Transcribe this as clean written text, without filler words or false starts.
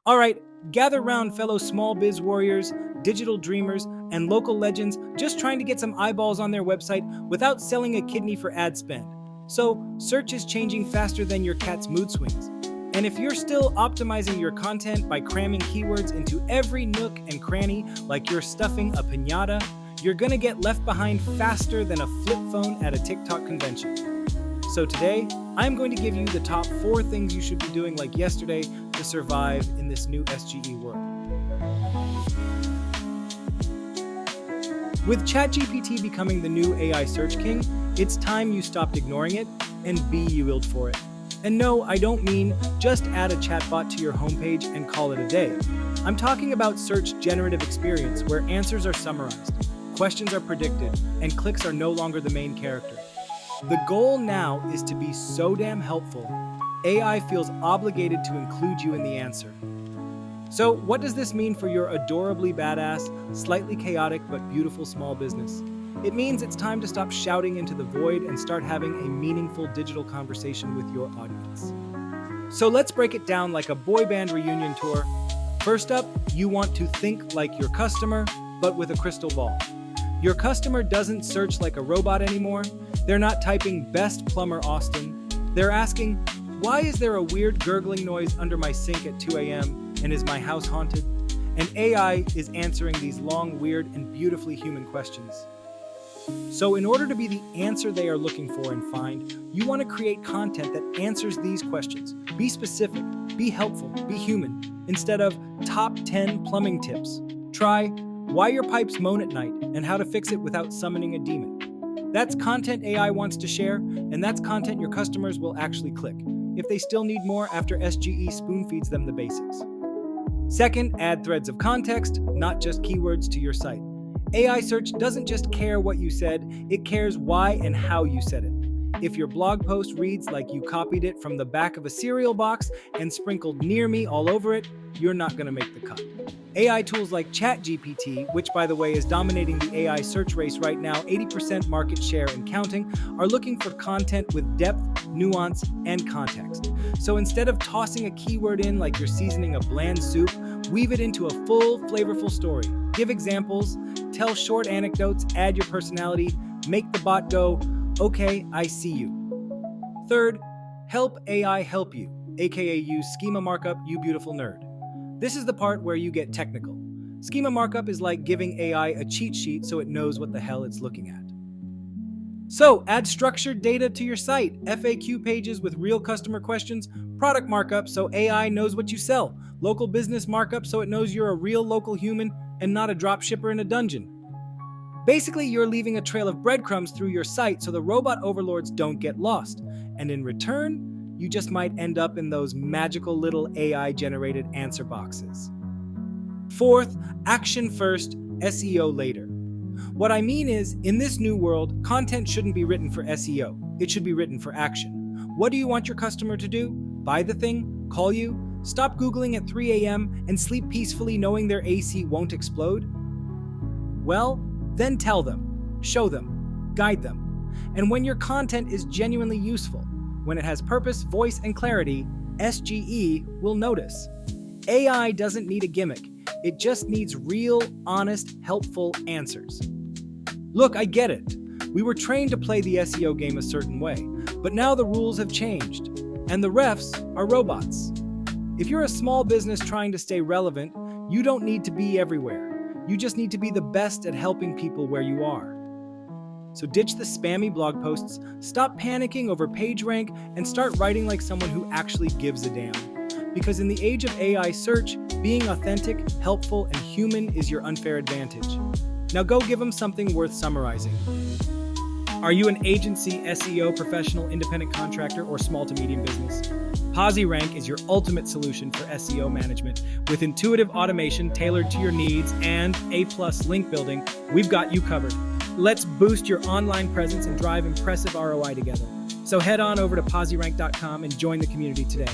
All right, gather round, fellow small biz warriors, digital dreamers, and local legends just trying to get some eyeballs on their website without selling a kidney for ad spend. So, search is changing faster than your cat's mood swings. And if you're still optimizing your content by cramming keywords into every nook and cranny like you're stuffing a piñata, you're gonna get left behind faster than a flip phone at a TikTok convention. So today, I'm going to give you the top 4 things you should be doing like yesterday to survive in this new SGE world. With ChatGPT becoming the new AI search king, it's time you stopped ignoring it and you willed for it. And no, I don't mean just add a chatbot to your homepage and call it a day. I'm talking about search generative experience where answers are summarized, questions are predicted, and clicks are no longer the main character. The goal now is to be so damn helpful, AI feels obligated to include you in the answer. So what does this mean for your adorably badass, slightly chaotic but beautiful small business? It means it's time to stop shouting into the void and start having a meaningful digital conversation with your audience. So let's break it down like a boy band reunion tour. First up, you want to think like your customer, but with a crystal ball. Your customer doesn't search like a robot anymore. They're not typing best plumber Austin. They're asking, why is there a weird gurgling noise under my sink at 2 a.m. and is my house haunted? And AI is answering these long, weird, and beautifully human questions. So in order to be the answer they are looking for and find, you want to create content that answers these questions. Be specific, be helpful, be human, instead of top 10 plumbing tips. Try why your pipes moan at night and how to fix it without summoning a demon. That's content AI wants to share, and that's content your customers will actually click, if they still need more after SGE spoon feeds them the basics. Second, add threads of context, not just keywords to your site. AI search doesn't just care what you said, it cares why and how you said it. If your blog post reads like you copied it from the back of a cereal box and sprinkled "near me" all over it, you're not going to make the cut. AI tools like ChatGPT, which by the way is dominating the AI search race right now, 80% market share and counting, are looking for content with depth, nuance, and context. So instead of tossing a keyword in like you're seasoning a bland soup, weave it into a full, flavorful story. Give examples, tell short anecdotes, add your personality, make the bot go, okay, I see you. Third, help AI help you, aka use Schema Markup, you beautiful nerd. This is the part where you get technical. Schema Markup is like giving AI a cheat sheet so it knows what the hell it's looking at. So, add structured data to your site, FAQ pages with real customer questions, product markup so AI knows what you sell, local business markup so it knows you're a real local human and not a drop shipper in a dungeon. Basically, you're leaving a trail of breadcrumbs through your site so the robot overlords don't get lost. And in return, you just might end up in those magical little AI-generated answer boxes. Fourth, action first, SEO later. What I mean is, in this new world, content shouldn't be written for SEO. It should be written for action. What do you want your customer to do? Buy the thing? Call you? Stop Googling at 3 a.m. and sleep peacefully knowing their AC won't explode? Well, then tell them, show them, guide them. And when your content is genuinely useful, when it has purpose, voice, and clarity, SGE will notice. AI doesn't need a gimmick. It just needs real, honest, helpful answers. Look, I get it. We were trained to play the SEO game a certain way, but now the rules have changed, and the refs are robots. If you're a small business trying to stay relevant, you don't need to be everywhere. You just need to be the best at helping people where you are. So ditch the spammy blog posts, stop panicking over page rank, and start writing like someone who actually gives a damn. Because in the age of AI search, being authentic, helpful, and human is your unfair advantage. Now go give them something worth summarizing. Are you an agency, SEO, professional, independent contractor, or small to medium business? PosiRank is your ultimate solution for SEO management. With intuitive automation tailored to your needs and A+ link building, we've got you covered. Let's boost your online presence and drive impressive ROI together. So head on over to posirank.com and join the community today.